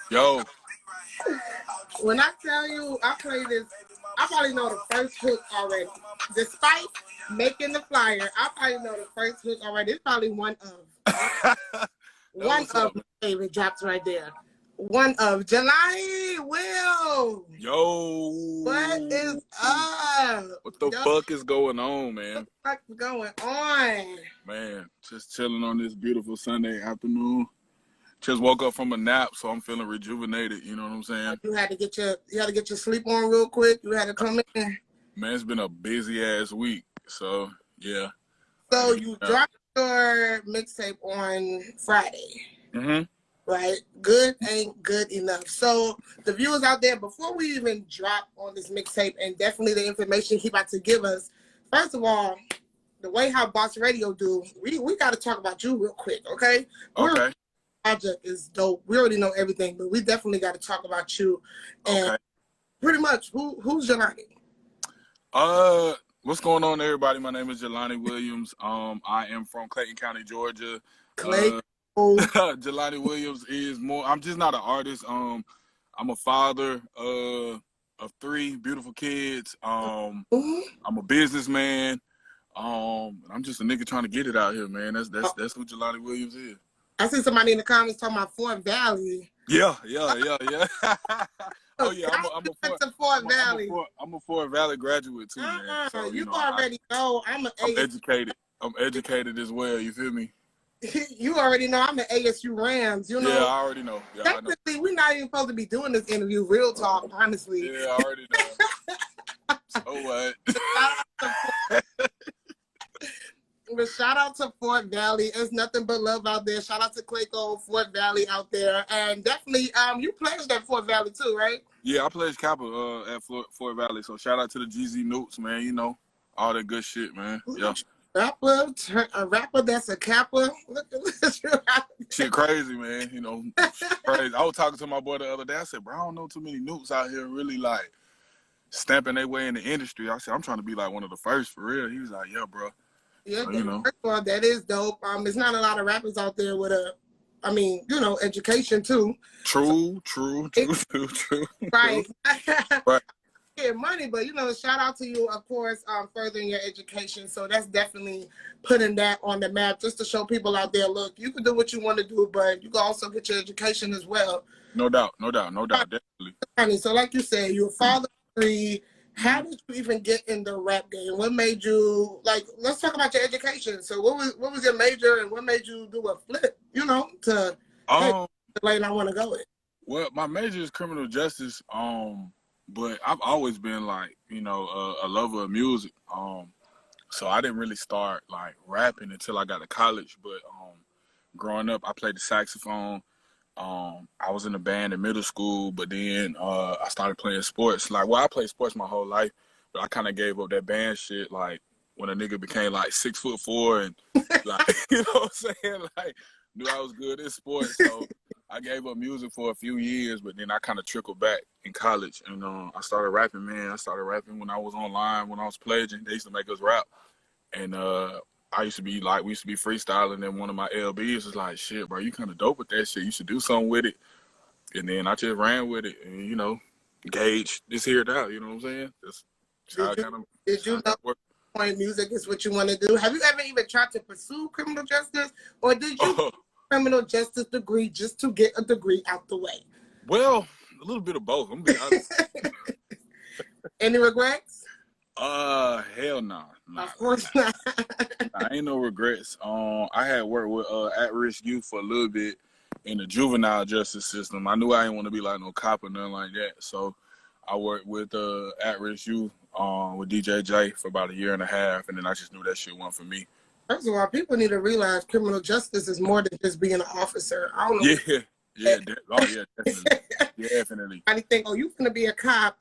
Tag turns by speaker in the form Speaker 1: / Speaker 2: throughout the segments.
Speaker 1: Yo.
Speaker 2: When I tell you I play this, I probably know the first hook already. Despite making the flyer, I probably know the first hook already. It's probably one of my favorite drops right there. One of Jalani Will.
Speaker 1: Yo.
Speaker 2: What is up?
Speaker 1: What the fuck is going on, man?
Speaker 2: What the fuck is going on?
Speaker 1: Man, just chilling on this beautiful Sunday afternoon. Just woke up from a nap, so I'm feeling rejuvenated. You know what I'm saying?
Speaker 2: You had to get your sleep on real quick. You had to come in.
Speaker 1: Man, it's been a busy ass week, so yeah.
Speaker 2: So you dropped your mixtape on Friday, right? Good ain't good enough. So the viewers out there, before we even drop on this mixtape, and definitely the information he about to give us, first of all, the way how Bauce Radio do, we got to talk about you real quick, okay?
Speaker 1: Okay.
Speaker 2: Project is dope. We already know everything, but we definitely got to talk about you. And pretty much, who's Jalani?
Speaker 1: What's going on, everybody? My name is Jalani Williams. I am from Clayton County, Georgia. Jalani Williams is more. I'm just not an artist. I'm a father of 3 beautiful kids. I'm a businessman. I'm just a nigga trying to get it out here, man. That's who Jalani Williams is.
Speaker 2: I see somebody in the comments talking about Fort Valley.
Speaker 1: Yeah. Oh yeah, I'm a Fort Valley graduate too, man. So,
Speaker 2: you already know I'm
Speaker 1: educated. I'm educated as well. You feel me?
Speaker 2: You already know I'm an ASU Rams. You know.
Speaker 1: Yeah, I already know. Yeah,
Speaker 2: technically, we're not even supposed to be doing this interview. Real talk, honestly.
Speaker 1: Yeah, I already know. So what?
Speaker 2: But shout out to Fort Valley. There's nothing but love out there. Shout out to Clayco, Fort Valley out there. And definitely, you pledged at Fort Valley too, right?
Speaker 1: Yeah, I pledged Kappa at Fort Valley. So shout out to the G.A.G.E Newts, man. You know, all that good shit, man. Yeah.
Speaker 2: A rapper that's a Kappa. Look
Speaker 1: shit crazy, man. You know, crazy. I was talking to my boy the other day. I said, bro, I don't know too many Newts out here really like stamping their way in the industry. I said, I'm trying to be like one of the first for real. He was like, yeah, bro.
Speaker 2: Yeah, so, you know. First of all, that is dope. There's not a lot of rappers out there with education too.
Speaker 1: True.
Speaker 2: Right. Right. Yeah, money, but shout out to you, of course, furthering your education. So that's definitely putting that on the map, just to show people out there, look, you can do what you want to do, but you can also get your education as well.
Speaker 1: No doubt, definitely.
Speaker 2: So like you said, you're a father of 3. How did you even get in the rap game? What made you let's talk about your education. So what was your major and what made you do a flip, to the lane I want to go with?
Speaker 1: Well, my major is criminal justice, but I've always been a lover of music. So I didn't really start rapping until I got to college, but growing up I played the saxophone. I was in a band in middle school, but then I started playing sports. I played sports my whole life, but I kind of gave up that band shit when a nigga became 6'4" and you know what I'm saying? Knew I was good in sports, so I gave up music for a few years, but then I kind of trickled back in college, and I started rapping, man. I started rapping when I was online, when I was pledging. They used to make us rap, and we used to be freestyling, and one of my LBs was like, shit, bro, you kind of dope with that shit. You should do something with it. And then I just ran with it, and, G.A.G.E just hear it out, you know what I'm saying?
Speaker 2: Did you know point music is what you want to do? Have you ever even tried to pursue criminal justice, or did you criminal justice degree just to get a degree out the way?
Speaker 1: Well, a little bit of both, I'm being honest.
Speaker 2: Any regrets?
Speaker 1: Hell no.
Speaker 2: Of course not.
Speaker 1: I ain't no regrets. I had worked with at-risk youth for a little bit in the juvenile justice system. I knew I didn't want to be like no cop or nothing like that. So I worked with at-risk youth with G.A.G.E for about 1.5 years, and then I just knew that shit wasn't for me.
Speaker 2: First of all, people need to realize criminal justice is more than just being an officer. I don't know.
Speaker 1: Yeah, definitely.
Speaker 2: I think, you gonna be a cop.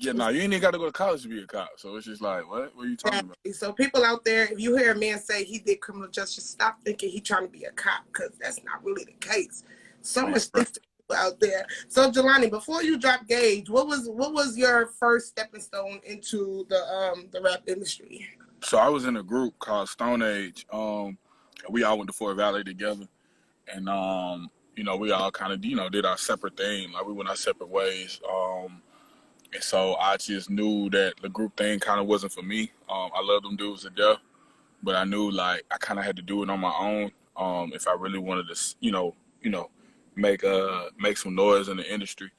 Speaker 1: Yeah, no, you ain't even got to go to college to be a cop. So it's just what? What are you talking about?
Speaker 2: So people out there, if you hear a man say he did criminal justice, stop thinking he trying to be a cop, because that's not really the case. So much things to people out there. So Jalani, before you dropped G.A.G.E, what was your first stepping stone into the rap industry?
Speaker 1: So I was in a group called Stone Age. We all went to Fort Valley together, and you know, we all kind of, you know, did our separate thing. Like we went our separate ways. And so I just knew that the group thing kind of wasn't for me. I love them dudes to death, but I knew like I kind of had to do it on my own if I really wanted to, make some noise in the industry.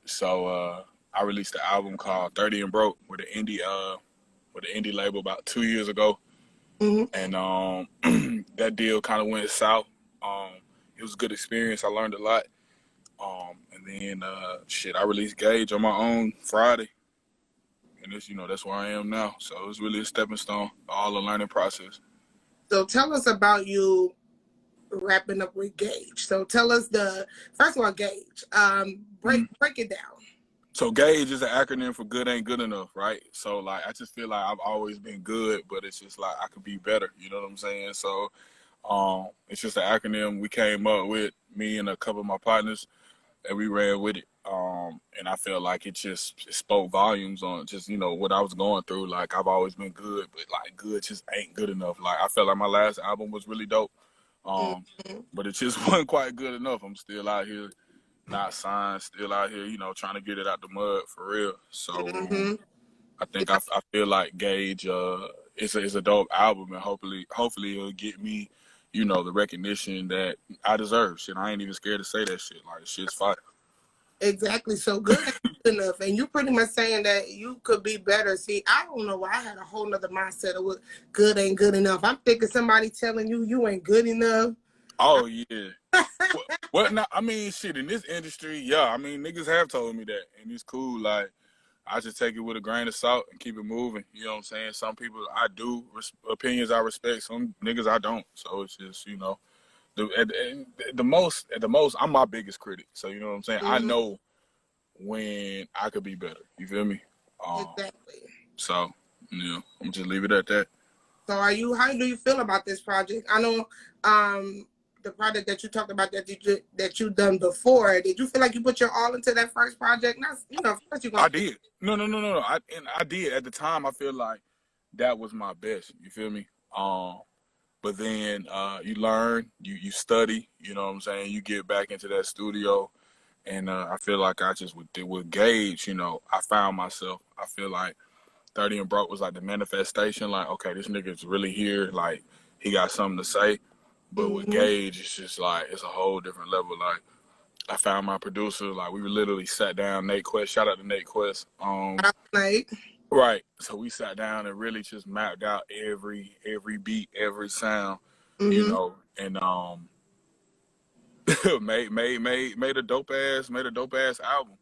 Speaker 1: So I released an album called 30 and Broke with an indie label about 2 years ago, and that deal kind of went south. It was a good experience. I learned a lot. And then I released G.A.G.E on my own Friday, and that's where I am now. So it was really a stepping stone, all a learning process.
Speaker 2: So tell us about you wrapping up with G.A.G.E. So tell us first of all, G.A.G.E. Break it down. So
Speaker 1: G.A.G.E is an acronym for good ain't good enough, right? So like I just feel like I've always been good, but it's just like I could be better. You know what I'm saying? So it's just an acronym we came up with, me and a couple of my partners, and we ran with it. And I felt like it spoke volumes on just, what I was going through. Like I've always been good, but like good just ain't good enough. Like I felt like my last album was really dope. But it just wasn't quite good enough. I'm still out here, not signed, still out here, trying to get it out the mud for real. So I think I feel like G.A.G.E is a dope album, and hopefully it'll get me, the recognition that I deserve. Shit, I ain't even scared to say that shit. Like shit's fire.
Speaker 2: Exactly. So good ain't good enough, and you pretty much saying that you could be better. See, I don't know why I had a whole nother mindset of what good ain't good enough. I'm thinking somebody telling you ain't good enough.
Speaker 1: Oh yeah. What? Not, I mean, shit. In this industry, yeah. I mean, niggas have told me that, and it's cool. Like, I just take it with a grain of salt and keep it moving. You know what I'm saying? Some people I do opinions I respect. Some niggas I don't. So it's just the most I'm my biggest critic. So you know what I'm saying? I know when I could be better. You feel me?
Speaker 2: Exactly.
Speaker 1: So I'm just leave it at that.
Speaker 2: So how do you feel about this project? I know the project that you talked about that you done before. Did you feel like you put your all into that first project?
Speaker 1: I did. No. I did at the time. I feel like that was my best. You feel me? But then you learn, you study. You know what I'm saying? You get back into that studio, and I feel like I just with G.A.G.E, I found myself. I feel like 30 and Broke was like the manifestation. Like, okay, this nigga's really here. Like, he got something to say. But with G.A.G.E, it's just like, it's a whole different level. Like, I found my producer. Like, we literally sat down, Nate Quest. Shout out to Nate Quest.
Speaker 2: Nate.
Speaker 1: Right. So we sat down and really just mapped out every beat, every sound, and made a dope ass album.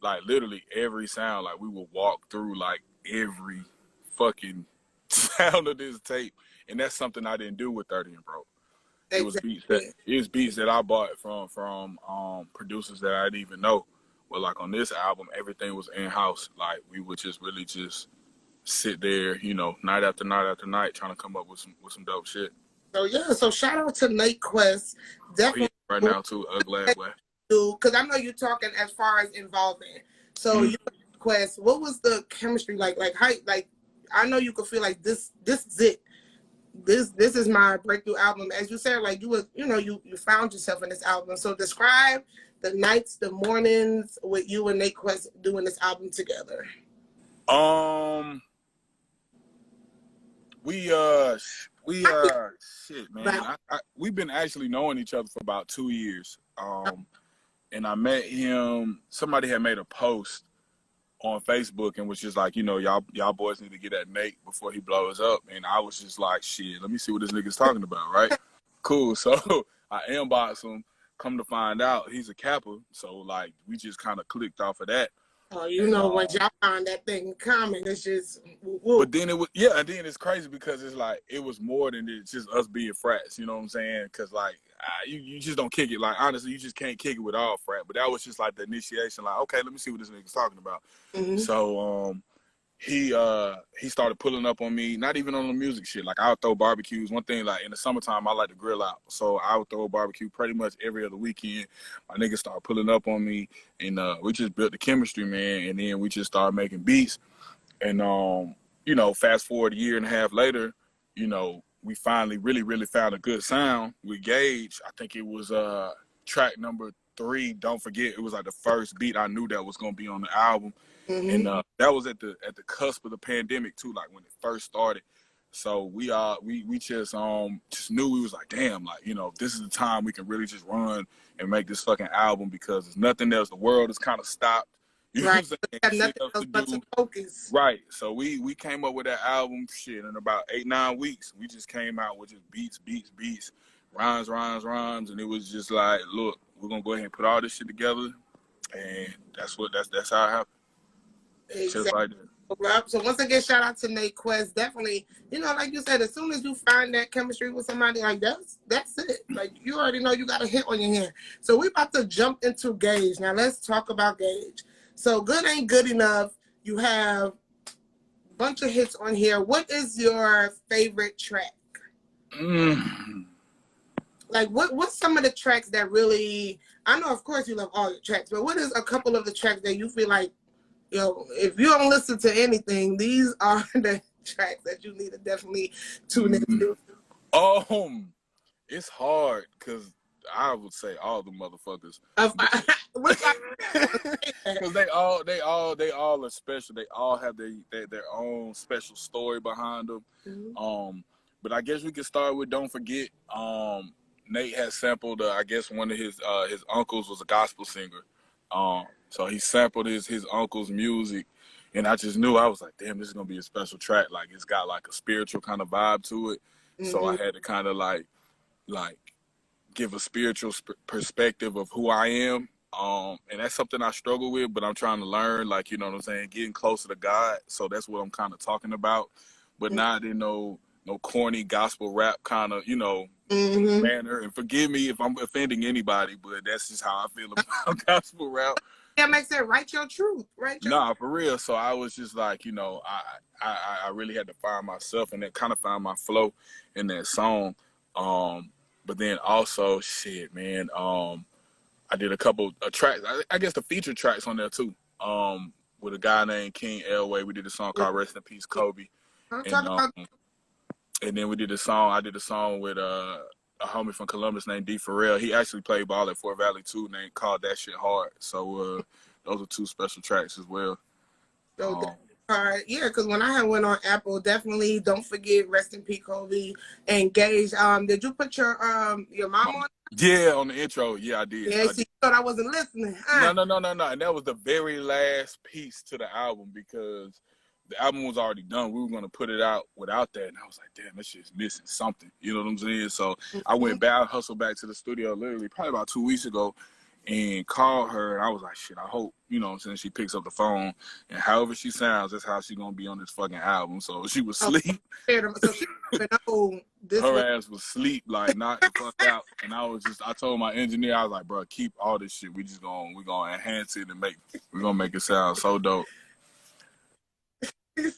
Speaker 1: Like literally every sound. Like we would walk through like every fucking sound of this tape, and that's something I didn't do with 30 and Broke. It was beats that I bought from producers that I didn't even know. But like on this album, everything was in house. Like we would just really just sit there, night after night after night, trying to come up with some dope shit.
Speaker 2: So shout out to Nate Quest. Definitely
Speaker 1: right now too. Glad way.
Speaker 2: Because I know you're talking as far as involvement. So you Quest, what was the chemistry like? Like how I know you could feel like this is it. This is my breakthrough album. As you said, like you found yourself in this album. So describe the nights, the mornings with you and Nate Quest doing this album together.
Speaker 1: Shit, man. We've been actually knowing each other for about 2 years. And I met him. Somebody had made a post on Facebook and was just like, y'all boys need to get at Nate before he blows up. And I was just like, shit, let me see what this nigga's talking about, right? Cool. So I inboxed him. Come to find out, he's a Kappa. So like, we just kind of clicked off of that.
Speaker 2: Oh, once y'all find that thing in common, it's just.
Speaker 1: Woo. But then and then it's crazy because it's like it was more than just us being frats. You know what I'm saying? Because like you just don't kick it. Like honestly, you just can't kick it with all frat. But that was just like the initiation. Like okay, let me see what this nigga's talking about. So he started pulling up on me. Not even on the music shit. Like I would throw barbecues. One thing like in the summertime, I like to grill out. So I would throw a barbecue pretty much every other weekend. My niggas started pulling up on me, and we just built the chemistry, man. And then we just started making beats. And fast forward a year and a half later, we finally really found a good sound with G.A.G.E. I think it was track number 3. Don't forget, it was like the first beat I knew that was gonna be on the album, and that was at the cusp of the pandemic too, like when it first started. So we just knew, we was like, damn, like, you know, this is the time we can really just run and make this fucking album, because there's nothing else. The world is kind of stopped. You know what I'm saying?
Speaker 2: Have nothing else but to focus.
Speaker 1: Right. So we came up with that album shit in about 8-9 weeks. We just came out with just beats, rhymes, and it was just like, look, we're gonna go ahead and put all this shit together, and that's how it happened.
Speaker 2: Exactly.
Speaker 1: Just like that.
Speaker 2: So once again, shout out to Nate Quest. Definitely, you know, like you said, as soon as you find that chemistry with somebody, like that's it. Like, you already know you got a hit on your hand. So we about to jump into G.A.G.E. Now let's talk about G.A.G.E. So Good Ain't Good Enough. You have a bunch of hits on here. What is your favorite track? Like, what's some of the tracks that really, I know, of course, you love all the tracks, but what is a couple of the tracks that you feel like, yo, if you don't listen to anything, these are the tracks that you need to definitely tune into?
Speaker 1: It's hard, because I would say all the motherfuckers. Because they all are special. They all have their own special story behind them. But I guess we could start with Don't Forget. Nate has sampled, I guess one of his uncles was a gospel singer. So he sampled his uncle's music, and I just knew, I was like, damn, this is gonna be a special track. Like, it's got like a spiritual kind of vibe to it. So I had to kind of like give a spiritual perspective of who I am. And that's something I struggle with, but I'm trying to learn, like, you know what I'm saying, getting closer to God. So that's what I'm kind of talking about, but not in no corny gospel rap kind of, you know, manner. And forgive me if I'm offending anybody, but that's just how I feel about gospel rap.
Speaker 2: That makes it write your truth, right?
Speaker 1: Nah, for real. So I was just like, you know, I really had to find myself, and then kind of find my flow in that song. But then also, shit, man, I did a couple of tracks. I guess the feature tracks on there too. With a guy named King Elway, we did a song called "Rest in Peace, Kobe," and then we did a song. I did a song with a homie from Columbus named D. Pharrell. He actually played ball at Fort Valley too, named called That Shit Hard. So those are 2 special tracks as well.
Speaker 2: Yeah, because when I went on Apple, definitely Don't Forget, Rest in Peace, Kobe, and G.A.G.E. Did you put your mom on?
Speaker 1: Yeah, on the intro. Yeah, I did.
Speaker 2: Yeah, you thought I wasn't listening.
Speaker 1: No. And that was the very last piece to the album, because the album was already done. We were going to put it out without that. And I was like, damn, this shit's missing something. You know what I'm saying? So I went back, hustled back to the studio literally probably about 2 weeks ago, and called her. And I was like, shit, I hope, you know what I'm saying, she picks up the phone. And however she sounds, that's how she's going to be on this fucking album. So she was asleep.
Speaker 2: So she
Speaker 1: her ass was asleep, like knocked the fuck out. And I told my engineer, I was like, bro, keep all this shit. We're gonna enhance it and we're gonna make it sound so dope.
Speaker 2: Yeah,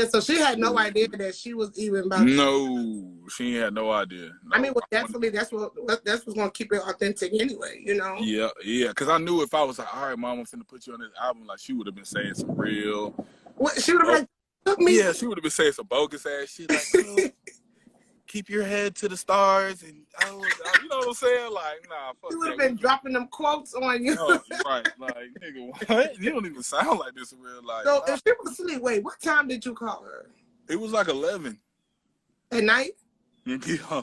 Speaker 2: so she had no idea that she was even about.
Speaker 1: No, she had no idea. No.
Speaker 2: I mean, well, definitely that's what's gonna keep it authentic anyway, you know.
Speaker 1: Yeah, because I knew if I was like, all right, mom, I'm finna put you on this album, like, she would have been saying some real.
Speaker 2: What, she would have
Speaker 1: took me. Yeah, she would have been saying some bogus ass shit, like, keep your head to the stars, and you know what I'm saying? Like, nah, fuck.
Speaker 2: You would have been dropping them quotes on you.
Speaker 1: Right, like, nigga, what? You don't even sound like this in real life.
Speaker 2: So if she was asleep, wait, what time did you call her?
Speaker 1: It was like 11
Speaker 2: at night.
Speaker 1: Yeah.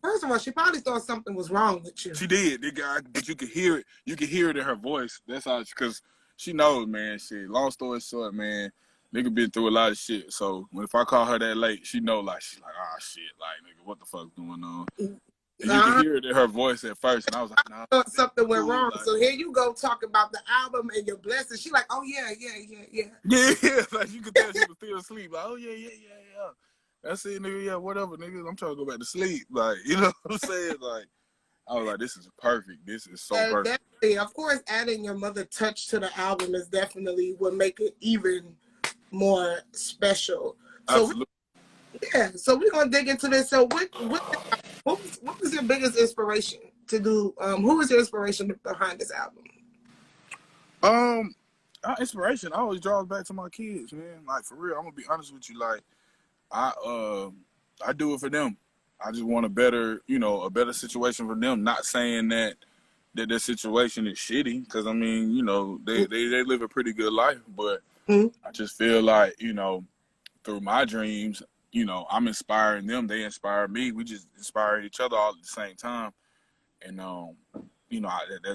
Speaker 2: First of all, she probably thought something was wrong with you.
Speaker 1: She did, but you could hear it. You could hear it in her voice. That's how, because she knows, man. Shit. Long story short, man. Nigga been through a lot of shit. So if I call her that late, she know, like, she's like, ah, shit, like, nigga, what the fuck's going on? And you can hear it in her voice at first, and I was like, nah.
Speaker 2: Something went wrong. Like, so here you go talking about the album and your blessings. She like, oh yeah.
Speaker 1: Yeah, like, you could tell she was still asleep. Like, oh yeah. That's it, nigga. Yeah, whatever, nigga. I'm trying to go back to sleep. Like, you know what I'm saying? Like, I was like, this is perfect. This is so perfect.
Speaker 2: Definitely. Of course, adding your mother touch to the album is definitely what make it even more special. So
Speaker 1: absolutely.
Speaker 2: So we're gonna dig into this. So what was your biggest inspiration to do? Who was your inspiration behind this album?
Speaker 1: Inspiration always draws back to my kids, man. Like, for real, I'm gonna be honest with you. Like, I do it for them. I just want a better situation for them. Not saying that their situation is shitty, because I mean, they live a pretty good life, but I just feel like, through my dreams, I'm inspiring them, they inspire me. We just inspire each other all at the same time, and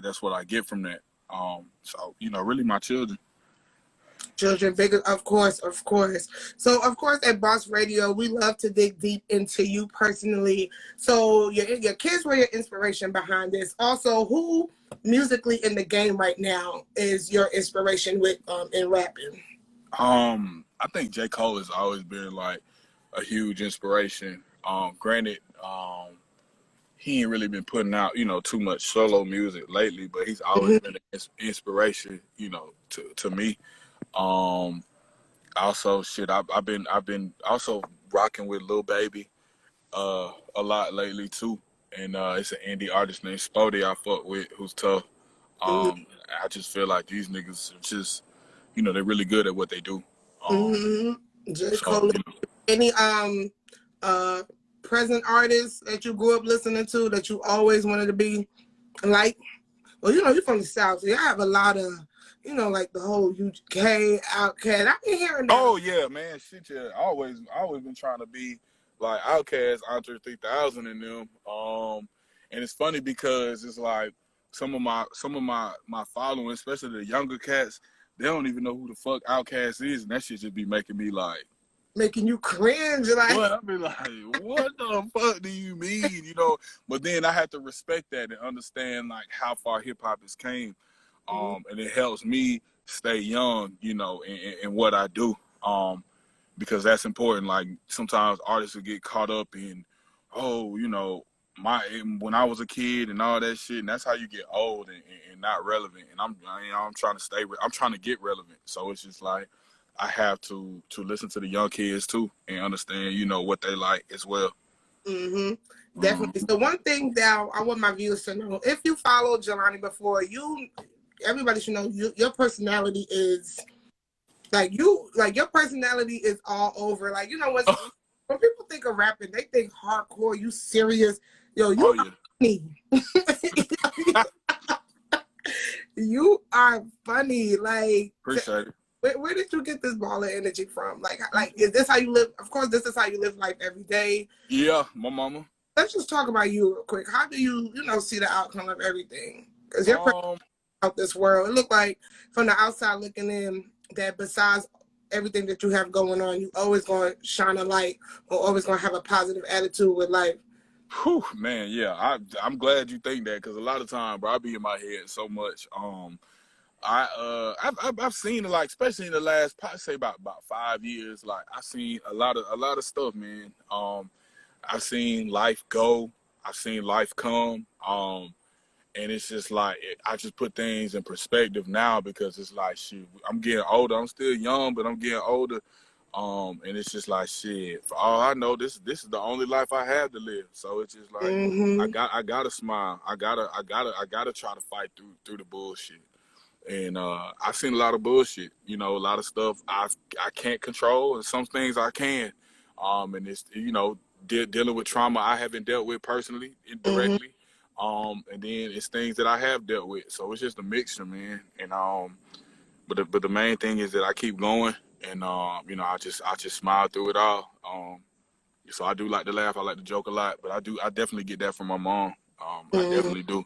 Speaker 1: that's what I get from that. So really my children.
Speaker 2: Children, bigger, of course. So, of course, at Bauce Radio, we love to dig deep into you personally. So, your kids were your inspiration behind this. Also, who musically in the game right now is your inspiration with in rapping?
Speaker 1: I think J.A.G.E has always been like a huge inspiration. Granted, he ain't really been putting out, too much solo music lately, but he's always been an inspiration, to me. Also, I've been also rocking with Lil Baby a lot lately too, and it's an indie artist named Spody I fuck with, who's tough. I just feel like these niggas are just, they're really good at what they do.
Speaker 2: J. Cole. Any present artists that you grew up listening to that you always wanted to be like? Well, you're from the South, so you have a lot of, like the whole UK Outkast. I've been hearing that.
Speaker 1: Oh yeah, man, shit, yeah. Always been trying to be like Outkast, Andre 3000 and them. And it's funny because it's like some of my following, especially the younger cats, they don't even know who the fuck Outkast is, and that shit just be making me like,
Speaker 2: making you cringe, like.
Speaker 1: What? I be like, what the fuck do you mean? But then I have to respect that and understand like how far hip hop has came, and it helps me stay young, in what I do, because that's important. Like sometimes artists will get caught up in, when I was a kid and all that shit, and that's how you get old and not relevant. And I'm trying to I'm trying to get relevant. So it's just like I have to listen to the young kids too and understand, what they like as well.
Speaker 2: Definitely. So one thing that I want my viewers to know: if you followed Jalani before, everybody should know your personality is your personality is all over. Like, when people think of rapping, they think hardcore. You serious? Yo, you are funny. You are funny. Like,
Speaker 1: appreciate it.
Speaker 2: Where did you get this ball of energy from? Like, is this how you live? Of course, this is how you live life every day.
Speaker 1: Yeah, my mama.
Speaker 2: Let's just talk about you real quick. How do you, see the outcome of everything? Because you're out this world. It looked like from the outside looking in that besides everything that you have going on, you always going to shine a light or always going to have a positive attitude with life.
Speaker 1: Whew, man, yeah. I'm glad you think that, because a lot of time, bro, I be in my head so much. I've seen it, like, especially in the last, probably say about 5 years. Like, I've seen a lot of stuff, man. I've seen life go. I've seen life come. And it's just like, I just put things in perspective now, because it's like, shit, I'm getting older. I'm still young, but I'm getting older. And it's just like, shit, for all I know, this is the only life I have to live. So it's just like, I gotta smile. I gotta try to fight through the bullshit. And I've seen a lot of bullshit, a lot of stuff I can't control, and some things I can. And it's, dealing with trauma I haven't dealt with personally, indirectly. And then it's things that I have dealt with. So it's just a mixture, man. And but the main thing is that I keep going, and I just smile through it all. So I do like to laugh. I like to joke a lot, but I definitely get that from my mom. I definitely do.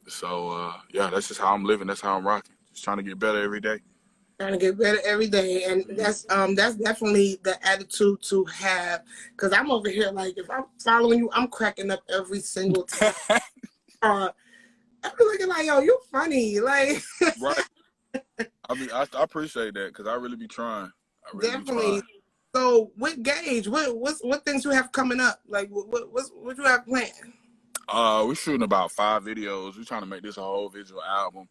Speaker 1: So yeah, that's just how I'm living. That's how I'm rocking. Just trying to get better every day.
Speaker 2: Trying to get better every day, and that's definitely the attitude to have. Because I'm over here, like, if I'm following you, I'm cracking up every single time. I'm looking like, yo, you funny, like.
Speaker 1: Right. I mean, I appreciate that, because I really be trying.
Speaker 2: Definitely. So with G.A.G.E, what things you have coming up? Like, what you have planned?
Speaker 1: We're shooting about 5 videos. We're trying to make this a whole visual album.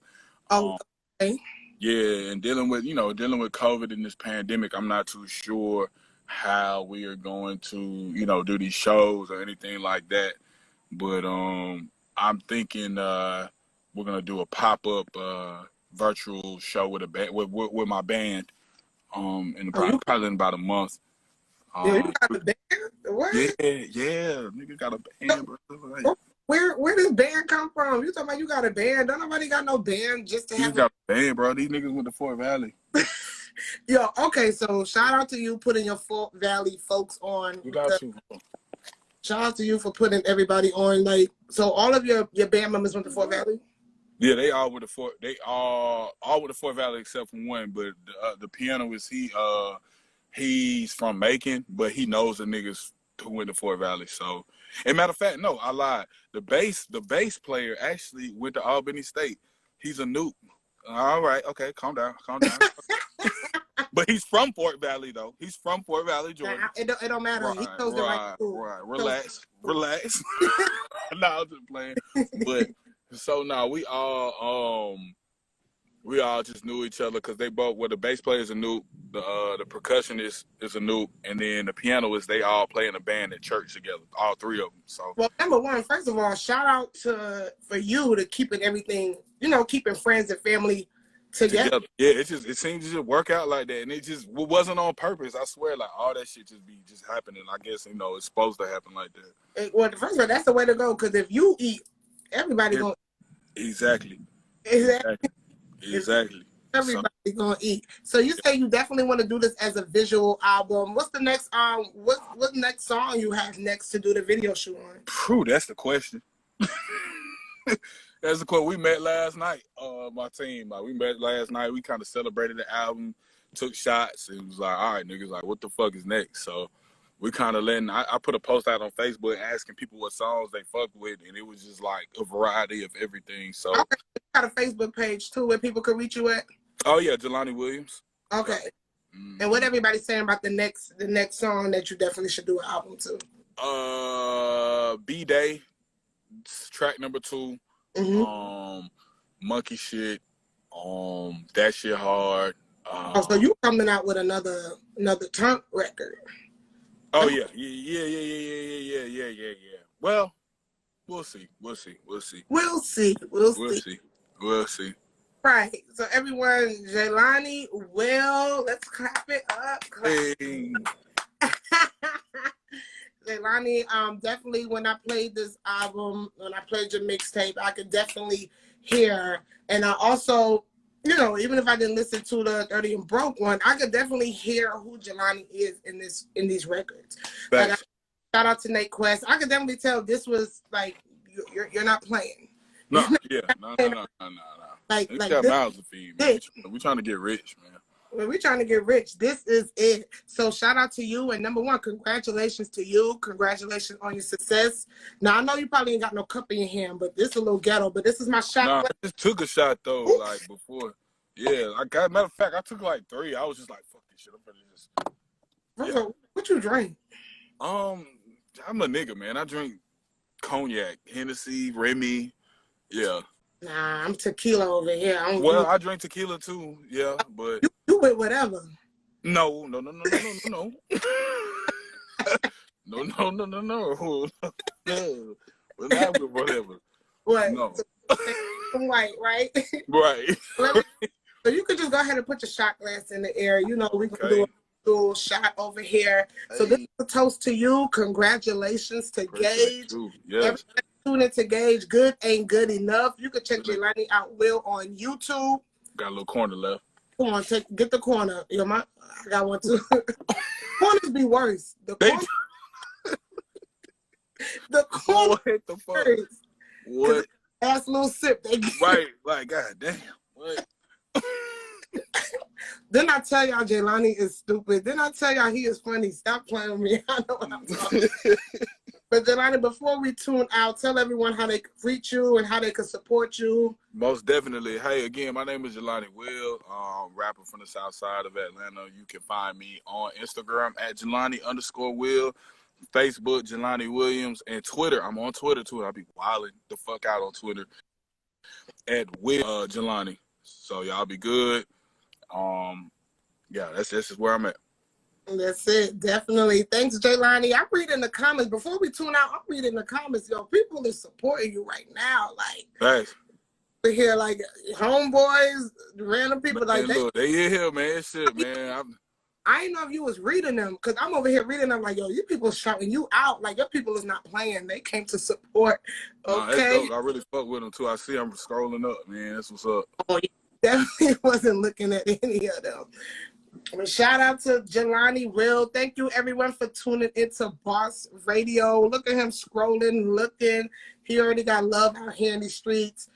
Speaker 2: Okay.
Speaker 1: Yeah, and dealing with COVID and this pandemic, I'm not too sure how we are going to, do these shows or anything like that. But I'm thinking we're gonna do a pop-up virtual show with a band with my band probably in about a month.
Speaker 2: Yeah, you got a band? What?
Speaker 1: Yeah, nigga got a band, bro. Like,
Speaker 2: where does band come from? You talking about you got a band? Don't nobody got no band just to have
Speaker 1: got a band, bro. These niggas went to Fort Valley.
Speaker 2: Yo, okay, so shout out to you putting your Fort Valley folks on.
Speaker 1: You got you.
Speaker 2: Shout out to you for putting everybody on. Like, so all of your band members went to Fort Valley?
Speaker 1: Yeah, they all with the Fort. They all with the Fort Valley except for one. But the pianist, he's from Macon, but he knows the niggas who went to Fort Valley. So, and matter of fact, no, I lied. The bass player actually went to Albany State. He's a nuke. All right, okay, calm down. But he's from Fort Valley, though. He's from Fort Valley, Georgia.
Speaker 2: Nah, it don't matter.
Speaker 1: Right,
Speaker 2: he knows the right school.
Speaker 1: Right, relax. Nah, I'm just playing. But so now we all just knew each other because they both. Well, the bass player is a nuke, the percussionist is a nuke, and then the pianist. They all play in a band at church together. All three of them. So,
Speaker 2: well, number one, first of all, shout out for you to keeping everything, keeping friends and family together.
Speaker 1: Yeah, it seems to just work out like that, and it wasn't on purpose. I swear, like all that shit just happening. I guess it's supposed to happen like that.
Speaker 2: Well, first of all, that's the way to go. Because if you eat, everybody gonna
Speaker 1: exactly.
Speaker 2: Everybody's gonna eat. So you say you definitely want to do this as a visual album. What's the next what next song you have next to do the video shoot on?
Speaker 1: Phew, that's the question. That's the quote. We met last night, my team. Like, we met last night. We kind of celebrated the album, took shots. It was like, all right, niggas, like, what the fuck is next? So we kind of I put a post out on Facebook asking people what songs they fuck with, and it was just like a variety of everything. So
Speaker 2: okay. You got a Facebook page too where people can reach you at?
Speaker 1: Oh yeah, Jalani Williams.
Speaker 2: Okay. Mm-hmm. And what everybody's saying about the next song that you definitely should do an album to?
Speaker 1: B-Day, track number 2.
Speaker 2: Mm-hmm.
Speaker 1: Monkey Shit, That Shit Hard.
Speaker 2: So you coming out with another Trump record?
Speaker 1: Oh yeah. Well, we'll see.
Speaker 2: Right. So everyone, Jalani Will, let's clap it up.
Speaker 1: Hey.
Speaker 2: Jalani, definitely when I played this album, when I played your mixtape, I could definitely hear. And I also, even if I didn't listen to the 30 and Broke one, I could definitely hear who Jalani is in these records. Like, shout out to Nate Quest. I could definitely tell this was like you're not playing.
Speaker 1: No. Like got mouths to feed, man. We trying to get rich, man.
Speaker 2: Well, we're trying to get rich. This is it. So shout out to you. And number one, congratulations to you. Congratulations on your success. Now, I know you probably ain't got no cup in your hand, but this is a little ghetto. But this is my shot.
Speaker 1: Nah, I just took a shot, though, like before. Yeah, matter of fact, I took like 3. I was just like, fuck this shit. I'm gonna just.
Speaker 2: What you drink?
Speaker 1: I'm a nigga, man. I drink cognac, Hennessy, Remy. Yeah.
Speaker 2: Nah, I'm tequila over here.
Speaker 1: I drink tequila too. Yeah, but
Speaker 2: you with whatever.
Speaker 1: No. No. We're not with whatever.
Speaker 2: What?
Speaker 1: No.
Speaker 2: White, right?
Speaker 1: Right.
Speaker 2: So you could just go ahead and put your shot glass in the air. We can do a little shot over here. So this is a toast to you. Congratulations to G.A.G.E.
Speaker 1: Yes.
Speaker 2: Tune in to G.A.G.E. Good ain't good enough. You can check Jalani out Will on YouTube.
Speaker 1: Got a little corner left.
Speaker 2: Come on, get the corner. I got one too. Corners be worse. The corner.
Speaker 1: What the fuck? What?
Speaker 2: Last little sip they get.
Speaker 1: Right, like goddamn. What?
Speaker 2: Then I tell y'all Jalani is stupid. Then I tell y'all he is funny. Stop playing with me. I know what I'm talking about. But Jalani, before we tune out, tell everyone how they can reach you and how they can support you.
Speaker 1: Most definitely. Hey, again, my name is Jalani Will, rapper from the south side of Atlanta. You can find me on Instagram at Jalani_Will, Facebook, Jalani Williams, and Twitter. I'm on Twitter, too. I'll be wilding the fuck out on Twitter at Will Jalani. So y'all be good. Yeah, that's just where I'm at.
Speaker 2: That's it, definitely. Thanks, Jalani. I'm reading the comments. Before we tune out, I'm reading the comments. Yo, people are supporting you right now. Like,
Speaker 1: thanks.
Speaker 2: We hear like homeboys, random people
Speaker 1: man,
Speaker 2: like
Speaker 1: look, they in here, man. Shit, man.
Speaker 2: I didn't know if you was reading them, because I'm over here reading them like, yo, you people shouting you out. Like, your people is not playing. They came to support. Okay.
Speaker 1: Nah, that's dope. I really fuck with them, too. I see them scrolling up, man. That's what's up.
Speaker 2: Oh, yeah. Definitely wasn't looking at any of them. Well, shout out to Jalani Will. Thank you, everyone, for tuning into Bauce Radio. Look at him scrolling, looking. He already got love out here in the streets.